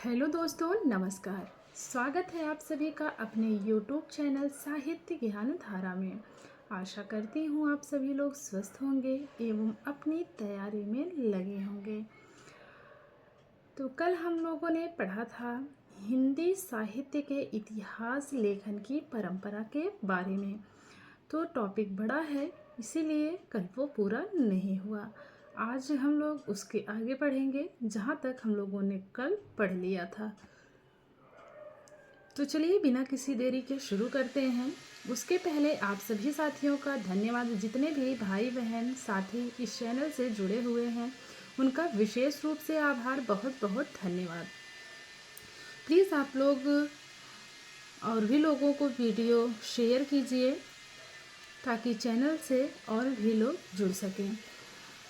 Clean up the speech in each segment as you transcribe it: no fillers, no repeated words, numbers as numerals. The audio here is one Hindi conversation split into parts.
हेलो दोस्तों, नमस्कार। स्वागत है आप सभी का अपने यूट्यूब चैनल साहित्य ज्ञान धारा में। आशा करती हूँ आप सभी लोग स्वस्थ होंगे एवं अपनी तैयारी में लगे होंगे। तो कल हम लोगों ने पढ़ा था हिंदी साहित्य के इतिहास लेखन की परंपरा के बारे में। तो टॉपिक बड़ा है, इसीलिए कल वो पूरा नहीं हुआ। आज हम लोग उसके आगे पढ़ेंगे जहाँ तक हम लोगों ने कल पढ़ लिया था। तो चलिए बिना किसी देरी के शुरू करते हैं। उसके पहले आप सभी साथियों का धन्यवाद। जितने भी भाई बहन साथी इस चैनल से जुड़े हुए हैं उनका विशेष रूप से आभार, बहुत बहुत धन्यवाद। प्लीज़ आप लोग और भी लोगों को वीडियो शेयर कीजिए ताकि चैनल से और भी लोग जुड़ सकें।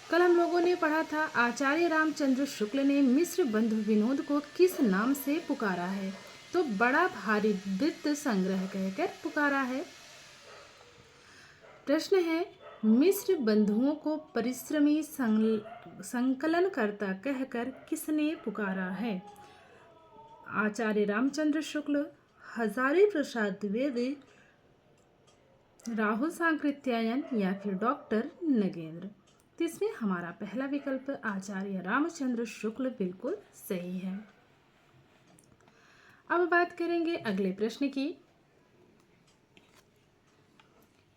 कल हम लोगों ने पढ़ा था आचार्य रामचंद्र शुक्ल ने मिश्र बंधु विनोद को किस नाम से पुकारा है। तो बड़ा भारी वृत्त संग्रह कहकर पुकारा है। प्रश्न है, मिश्र बंधुओं को परिश्रमी संकलनकर्ता कहकर किसने पुकारा है। आचार्य रामचंद्र शुक्ल, हजारी प्रसाद द्विवेदी, राहुल सांकृत्यायन या फिर डॉक्टर नगेंद्र। तो इसमें हमारा पहला विकल्प आचार्य रामचंद्र शुक्ल बिल्कुल सही है। अब बात करेंगे अगले प्रश्न की।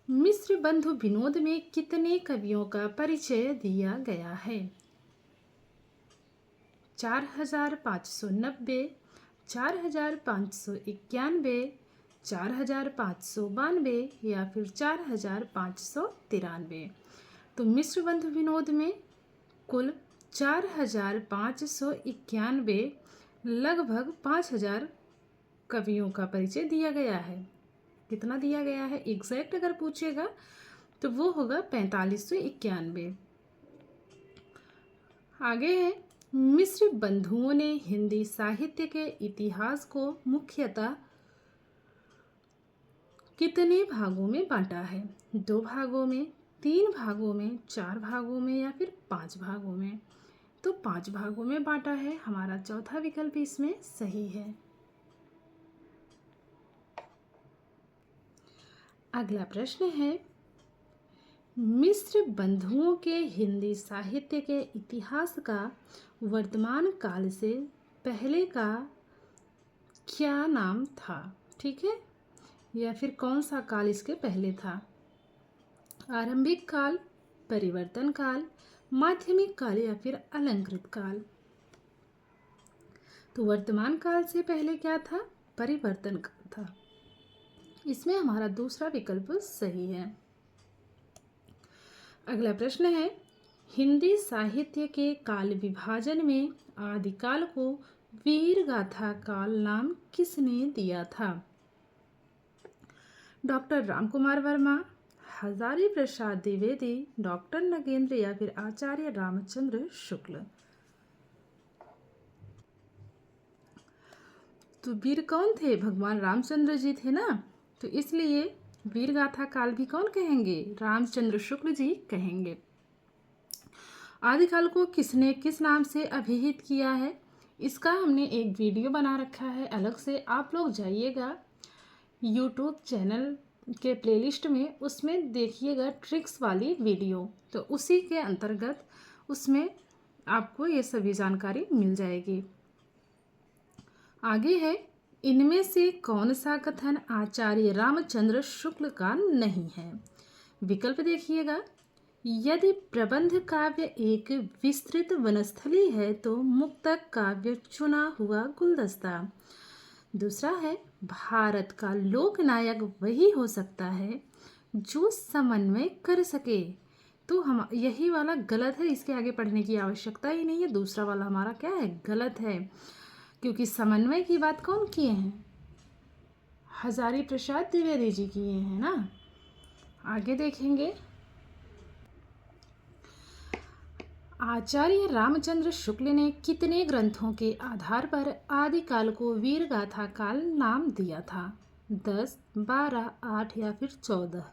मिश्र बंधु विनोद में कितने कवियों का परिचय दिया गया है। 4590, 4591, 4592 या फिर 4593। तो मिश्र बंधु विनोद में कुल 4591 लगभग 5000 कवियों का परिचय दिया गया है। कितना दिया गया है एग्जैक्ट अगर पूछेगा तो वो होगा 4591। आगे है, मिश्र बंधुओं ने हिंदी साहित्य के इतिहास को मुख्यतः कितने भागों में बांटा है। 2 भागों में, 3 भागों में, 4 भागों में या फिर 5 भागों में। तो 5 भागों में बांटा है। हमारा चौथा विकल्प इसमें सही है। अगला प्रश्न है, मिश्र बंधुओं के हिंदी साहित्य के इतिहास का वर्तमान काल से पहले का क्या नाम था। ठीक है, या फिर कौन सा काल इसके पहले था। आरंभिक काल, परिवर्तन काल, माध्यमिक काल या फिर अलंकृत काल। तो वर्तमान काल से पहले क्या था, परिवर्तन काल था। इसमें हमारा दूसरा विकल्प सही है। अगला प्रश्न है, हिंदी साहित्य के काल विभाजन में आदिकाल को वीर गाथा काल नाम किसने दिया था। डॉक्टर रामकुमार वर्मा, हजारी प्रसाद द्विवेदी, डॉक्टर नगेंद्र या फिर आचार्य रामचंद्र शुक्ल। तो वीर कौन थे, भगवान रामचंद्र जी थे ना, तो इसलिए वीर गाथा काल भी कौन कहेंगे, रामचंद्र शुक्ल जी कहेंगे। आदिकाल को किसने किस नाम से अभिहित किया है, इसका हमने एक वीडियो बना रखा है अलग से। आप लोग जाइएगा यूट्यूब चैनल के प्लेलिस्ट में, उसमें देखिएगा ट्रिक्स वाली वीडियो। तो उसी के अंतर्गत उसमें आपको ये सभी जानकारी मिल जाएगी। आगे है, इनमें से कौन सा कथन आचार्य रामचंद्र शुक्ल का नहीं है। विकल्प देखिएगा, यदि प्रबंध काव्य एक विस्तृत वनस्थली है तो मुक्तक काव्य चुना हुआ गुलदस्ता। दूसरा है, भारत का लोकनायक वही हो सकता है जो समन्वय कर सके। तो हम यही वाला गलत है, इसके आगे पढ़ने की आवश्यकता ही नहीं है। दूसरा वाला हमारा क्या है, गलत है, क्योंकि समन्वय की बात कौन किए हैं, हजारी प्रसाद द्विवेदी जी किए हैं ना। आगे देखेंगे, आचार्य रामचंद्र शुक्ल ने कितने ग्रंथों के आधार पर आदिकाल को वीर गाथा काल नाम दिया था। 10, 12, 8 या फिर 14।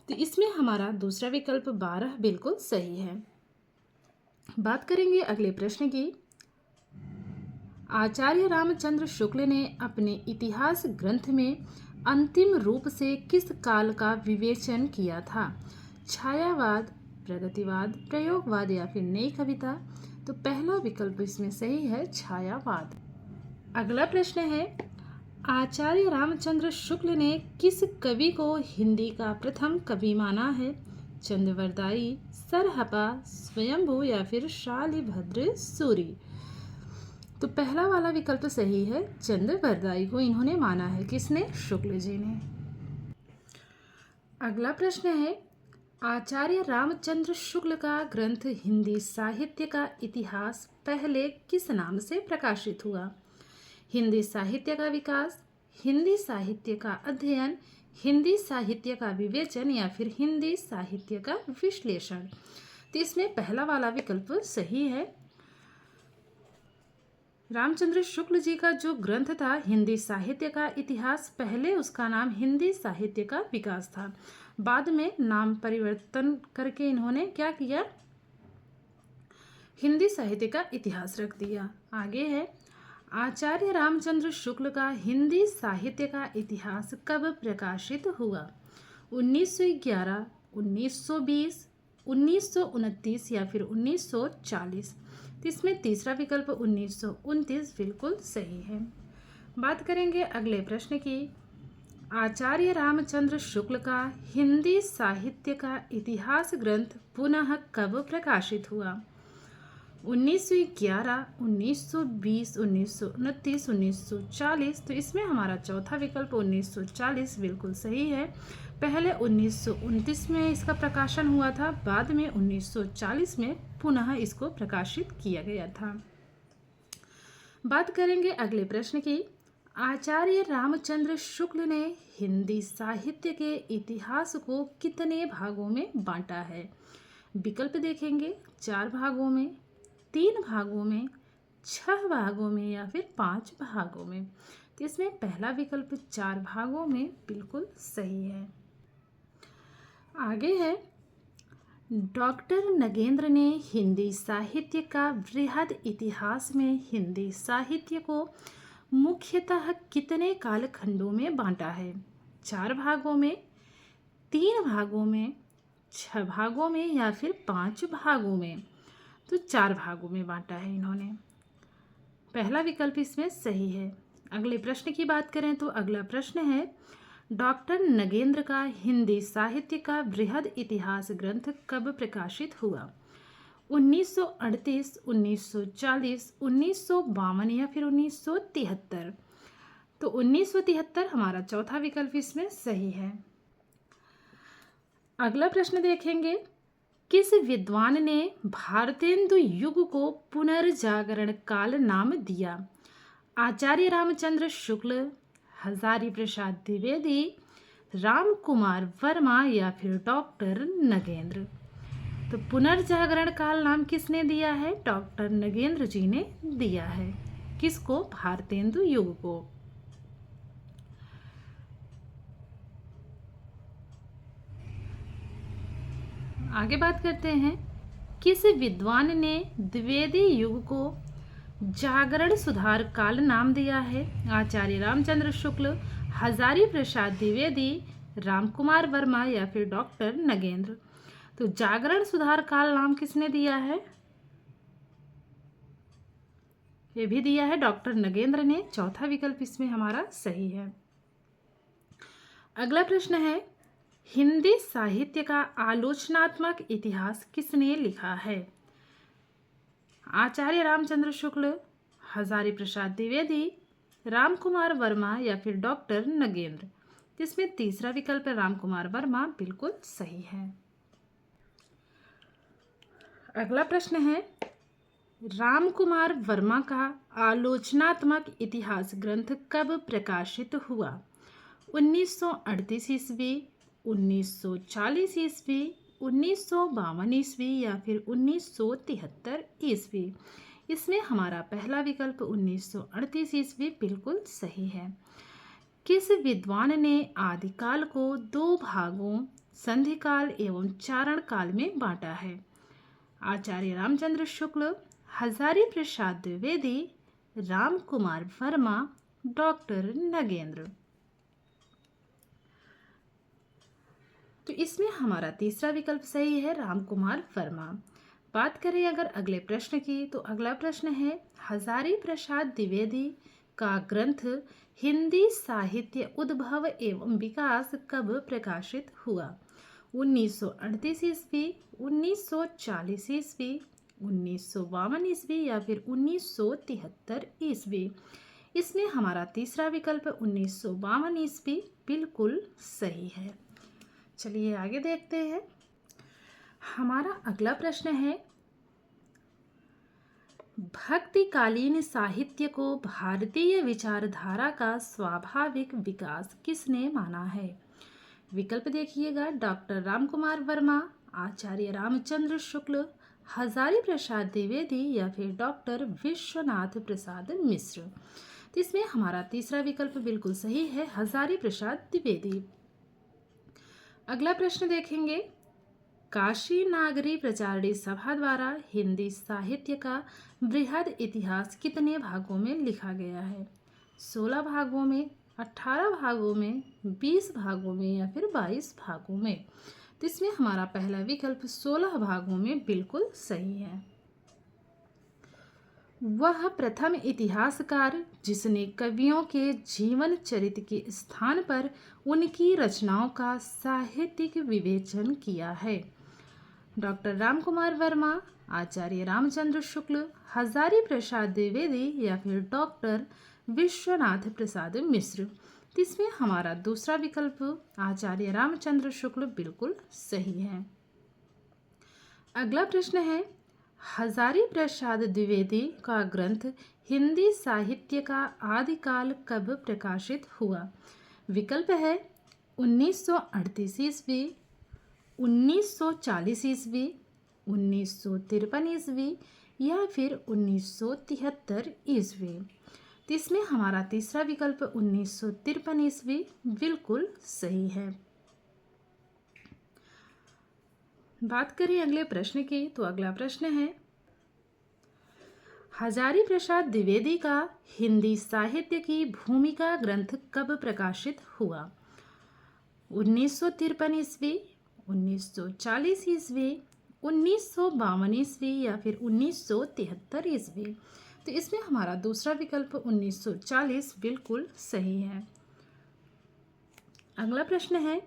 तो इसमें हमारा दूसरा विकल्प 12 बिल्कुल सही है। बात करेंगे अगले प्रश्न की। आचार्य रामचंद्र शुक्ल ने अपने इतिहास ग्रंथ में अंतिम रूप से किस काल का विवेचन किया था? छायावाद, प्रगतिवाद, प्रयोगवाद या फिर नई कविता? तो पहला विकल्प इसमें सही है, छायावाद। अगला प्रश्न है, आचार्य रामचंद्र शुक्ल ने किस कवि को हिंदी का प्रथम कवि माना है? चंद्रवरदाई, सरहपा, स्वयंभू या फिर शालिभद्र सूरि? तो पहला वाला विकल्प सही है, चंद्रवरदाई को इन्होंने माना है। किसने? शुक्ल जी ने। अगला प्रश्न है, आचार्य रामचंद्र शुक्ल का ग्रंथ हिंदी साहित्य का इतिहास पहले किस नाम से प्रकाशित हुआ? हिंदी साहित्य का विकास, हिंदी साहित्य का अध्ययन, हिंदी साहित्य का विवेचन या फिर हिंदी साहित्य का विश्लेषण? तो इसमें पहला वाला विकल्प सही है। रामचंद्र शुक्ल जी का जो ग्रंथ था हिंदी साहित्य का इतिहास, पहले उसका नाम हिंदी साहित्य का विकास था। बाद में नाम परिवर्तन करके इन्होंने क्या किया? हिंदी साहित्य का इतिहास रख दिया। आगे है, आचार्य रामचंद्र शुक्ल का हिंदी साहित्य का इतिहास कब प्रकाशित हुआ? 1911, 1920, 1929 या फिर 1940? तो इसमें तीसरा विकल्प 1929 बिल्कुल सही है। बात करेंगे अगले प्रश्न की, आचार्य रामचंद्र शुक्ल का हिंदी साहित्य का इतिहास ग्रंथ पुनः कब प्रकाशित हुआ? 1911, 1920, 1929, 1940? तो इसमें हमारा चौथा विकल्प 1940 बिल्कुल सही है। पहले 1929 में इसका प्रकाशन हुआ था, बाद में 1940 में पुनः इसको प्रकाशित किया गया था। बात करेंगे अगले प्रश्न की, आचार्य रामचंद्र शुक्ल ने हिंदी साहित्य के इतिहास को कितने भागों में बांटा है? विकल्प देखेंगे, 4 भागों में, 3 भागों में, 6 भागों में या फिर 5 भागों में? तो इसमें पहला विकल्प 4 भागों में बिल्कुल सही है। आगे है, डॉक्टर नगेंद्र ने हिंदी साहित्य का बृहद इतिहास में हिंदी साहित्य को मुख्यतः कितने कालखंडों में बांटा है? 4 भागों में, 3 भागों में, 6 भागों में या फिर 5 भागों में? तो 4 भागों में बांटा है इन्होंने। पहला विकल्प इसमें सही है। अगले प्रश्न की बात करें तो अगला प्रश्न है, डॉक्टर नगेंद्र का हिंदी साहित्य का बृहद इतिहास ग्रंथ कब प्रकाशित हुआ? 1938, 1940, 1952 या फिर 1973? तो 1973 हमारा चौथा विकल्प इसमें सही है। अगला प्रश्न देखेंगे, किस विद्वान ने भारतेंदु युग को पुनर्जागरण काल नाम दिया? आचार्य रामचंद्र शुक्ल, हजारी प्रसाद द्विवेदी, राम कुमार वर्मा या फिर डॉक्टर नगेंद्र? तो पुनर्जागरण काल नाम किसने दिया है? डॉक्टर नगेंद्र जी ने दिया है। किसको? भारतेंदु युग को। आगे बात करते हैं, किस विद्वान ने द्विवेदी युग को जागरण सुधार काल नाम दिया है? आचार्य रामचंद्र शुक्ल, हजारी प्रसाद द्विवेदी, रामकुमार वर्मा या फिर डॉक्टर नगेंद्र? तो जागरण सुधार काल नाम किसने दिया है? ये भी दिया है डॉक्टर नगेंद्र ने। चौथा विकल्प इसमें हमारा सही है। अगला प्रश्न है, हिंदी साहित्य का आलोचनात्मक इतिहास किसने लिखा है? आचार्य रामचंद्र शुक्ल, हजारी प्रसाद द्विवेदी, रामकुमार वर्मा या फिर डॉक्टर नगेंद्र? जिसमें तीसरा विकल्प रामकुमार वर्मा बिल्कुल सही है। अगला प्रश्न है, रामकुमार वर्मा का आलोचनात्मक इतिहास ग्रंथ कब प्रकाशित हुआ? 1938 ईस्वी, 1940 ईस्वी, 1952 ईस्वी या फिर 1973 ईस्वी? इसमें हमारा पहला विकल्प 1938 ईस्वी बिल्कुल सही है। किस विद्वान ने आदिकाल को 2 भागों संधिकाल एवं चारण काल में बांटा है? आचार्य रामचंद्र शुक्ल, हजारी प्रसाद द्विवेदी, राम कुमार वर्मा, डॉक्टर नगेंद्र। तो इसमें हमारा तीसरा विकल्प सही है, राम कुमार वर्मा। बात करें अगर अगले प्रश्न की, तो अगला प्रश्न है हजारी प्रसाद द्विवेदी का ग्रंथ हिंदी साहित्य उद्भव एवं विकास कब प्रकाशित हुआ? 1938 ईस्वी, 1940 ईस्वी, 1952 ईस्वी या फिर 1973 ईस्वी? इसमें हमारा तीसरा विकल्प 1952 ईस्वी बिल्कुल सही है। चलिए आगे देखते हैं। हमारा अगला प्रश्न है भक्तिकालीन साहित्य को भारतीय विचारधारा का स्वाभाविक विकास किसने माना है? विकल्प देखिएगा, डॉक्टर रामकुमार वर्मा, आचार्य रामचंद्र शुक्ल, हजारी प्रसाद द्विवेदी या फिर डॉक्टर विश्वनाथ प्रसाद मिश्र? तो इसमें हमारा तीसरा विकल्प बिल्कुल सही है, हजारी प्रसाद द्विवेदी। अगला प्रश्न देखेंगे, काशी नागरी प्रचारणी सभा द्वारा हिंदी साहित्य का बृहद इतिहास कितने भागों में लिखा गया है? 16 भागों में, 18 भागों में, 20 भागों में या फिर 22 भागों में? तो इसमें हमारा पहला विकल्प 16 भागों में बिल्कुल सही है। वह प्रथम इतिहासकार जिसने कवियों के जीवन चरित्र के स्थान पर उनकी रचनाओं का साहित्यिक विवेचन किया है? डॉक्टर रामकुमार वर्मा, आचार्य रामचंद्र शुक्ल, हजारी प्रसाद द्विवेदी या फिर डॉक्टर विश्वनाथ प्रसाद मिश्र? इसमें हमारा दूसरा विकल्प आचार्य रामचंद्र शुक्ल बिल्कुल सही है। अगला प्रश्न है हजारी प्रसाद द्विवेदी का ग्रंथ हिंदी साहित्य का आदिकाल कब प्रकाशित हुआ? विकल्प है 1938 ईस्वी, 1940 ईस्वी, 1953 ईस्वी या फिर 1973 ईस्वी? तो इसमें हमारा तीसरा विकल्प 1953 ईस्वी बिल्कुल सही है। बात करें अगले प्रश्न की, तो अगला प्रश्न है हजारी प्रसाद द्विवेदी का हिंदी साहित्य की भूमिका ग्रंथ कब प्रकाशित हुआ? 1953 ईस्वी, 1940 ईस्वी, 1952 ईस्वी या फिर 1973 ईस्वी? तो इसमें हमारा दूसरा विकल्प 1940 बिल्कुल सही है। अगला प्रश्न है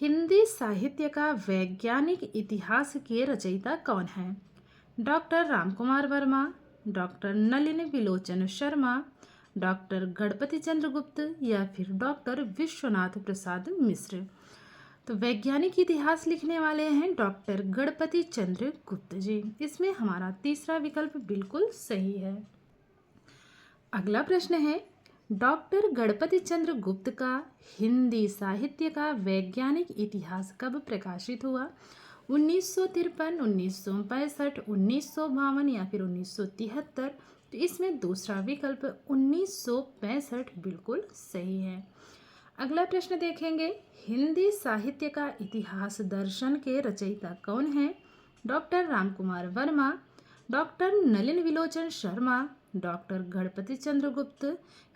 हिंदी साहित्य का वैज्ञानिक इतिहास के रचयिता कौन है? Doctor Ramkumar Verma, doctor Nalin विलोचन Sharma, doctor Ganpati चंद्र गुप्त या फिर डॉक्टर विश्वनाथ प्रसाद मिश्र? तो वैज्ञानिक इतिहास लिखने वाले हैं डॉक्टर गणपति चंद्र गुप्त जी। इसमें हमारा तीसरा विकल्प बिल्कुल सही है। अगला प्रश्न है डॉक्टर गणपति चंद्र गुप्त का हिंदी साहित्य का वैज्ञानिक इतिहास कब प्रकाशित हुआ? 1953, 1965, 1952 या फिर 1973? तो इसमें दूसरा विकल्प 1965 बिल्कुल सही है। अगला प्रश्न देखेंगे हिंदी साहित्य का इतिहास दर्शन के रचयिता कौन है? Doctor Ramkumar Verma, doctor Nalin विलोचन Sharma, doctor Ganpati चंद्र गुप्त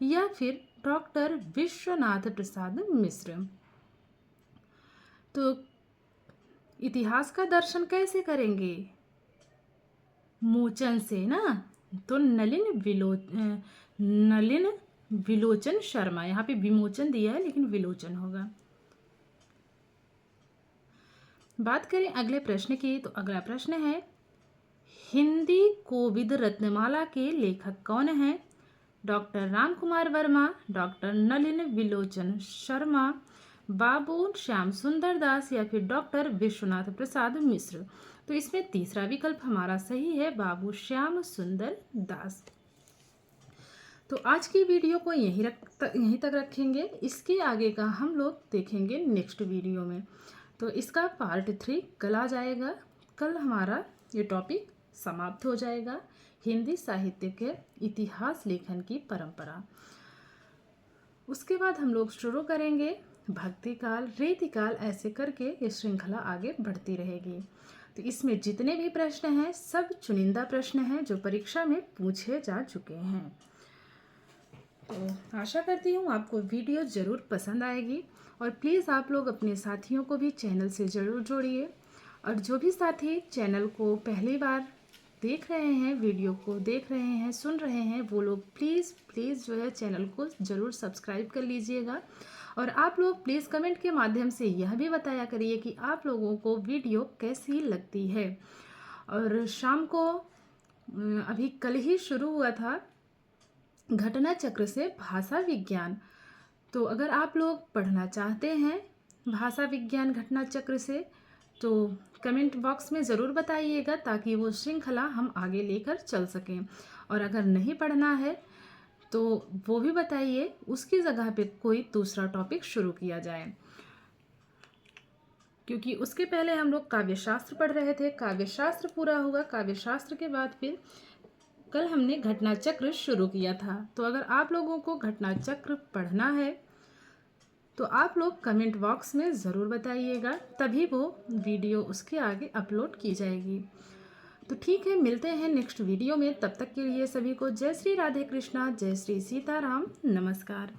या फिर डॉक्टर विश्वनाथ प्रसाद मिश्र? तो इतिहास का दर्शन कैसे करेंगे? मोचन से ना। तो नलिन विलोचन शर्मा, यहाँ पे विमोचन दिया है लेकिन विलोचन होगा। बात करें अगले प्रश्न की, तो अगला प्रश्न है हिंदी कोविद रत्नमाला के लेखक कौन हैं? डॉक्टर रामकुमार वर्मा, डॉक्टर नलिन विलोचन शर्मा, बाबू श्याम सुंदर दास या फिर डॉक्टर विश्वनाथ प्रसाद मिश्र? तो इसमें तीसरा विकल्प हमारा सही है, बाबू श्याम सुंदर दास। तो आज की वीडियो को यहीं तक रखेंगे। इसके आगे का हम लोग देखेंगे नेक्स्ट वीडियो में। तो इसका पार्ट 3 कल आ जाएगा। कल हमारा ये टॉपिक समाप्त हो जाएगा, हिंदी साहित्य के इतिहास लेखन की परंपरा। उसके बाद हम लोग शुरू करेंगे भक्ति काल, रीति काल, ऐसे करके ये श्रृंखला आगे बढ़ती रहेगी। तो इसमें जितने भी प्रश्न हैं सब चुनिंदा प्रश्न हैं जो परीक्षा में पूछे जा चुके हैं। तो आशा करती हूँ आपको वीडियो ज़रूर पसंद आएगी और प्लीज़ आप लोग अपने साथियों को भी चैनल से ज़रूर जोड़िए। और जो भी साथी चैनल को पहली बार देख रहे हैं, वीडियो को देख रहे हैं, सुन रहे हैं, वो लोग प्लीज़ जो है चैनल को ज़रूर सब्सक्राइब कर लीजिएगा। और आप लोग प्लीज़ कमेंट के माध्यम से यह भी बताया करिए कि आप लोगों को वीडियो कैसी लगती है। और शाम को अभी कल ही शुरू हुआ था घटना चक्र से भाषा विज्ञान। तो अगर आप लोग पढ़ना चाहते हैं भाषा विज्ञान घटना चक्र से तो कमेंट बॉक्स में ज़रूर बताइएगा ताकि वो श्रृंखला हम आगे लेकर चल सकें। और अगर नहीं पढ़ना है तो वो भी बताइए, उसकी जगह पे कोई दूसरा टॉपिक शुरू किया जाए। क्योंकि उसके पहले हम लोग काव्यशास्त्र पढ़ रहे थे, काव्यशास्त्र पूरा हुआ, काव्यशास्त्र के बाद फिर कल हमने घटना चक्र शुरू किया था। तो अगर आप लोगों को घटना चक्र पढ़ना है तो आप लोग कमेंट बॉक्स में ज़रूर बताइएगा, तभी वो वीडियो उसके आगे अपलोड की जाएगी। तो ठीक है, मिलते हैं नेक्स्ट वीडियो में। तब तक के लिए सभी को जय श्री राधे कृष्णा, जय श्री सीताराम, नमस्कार।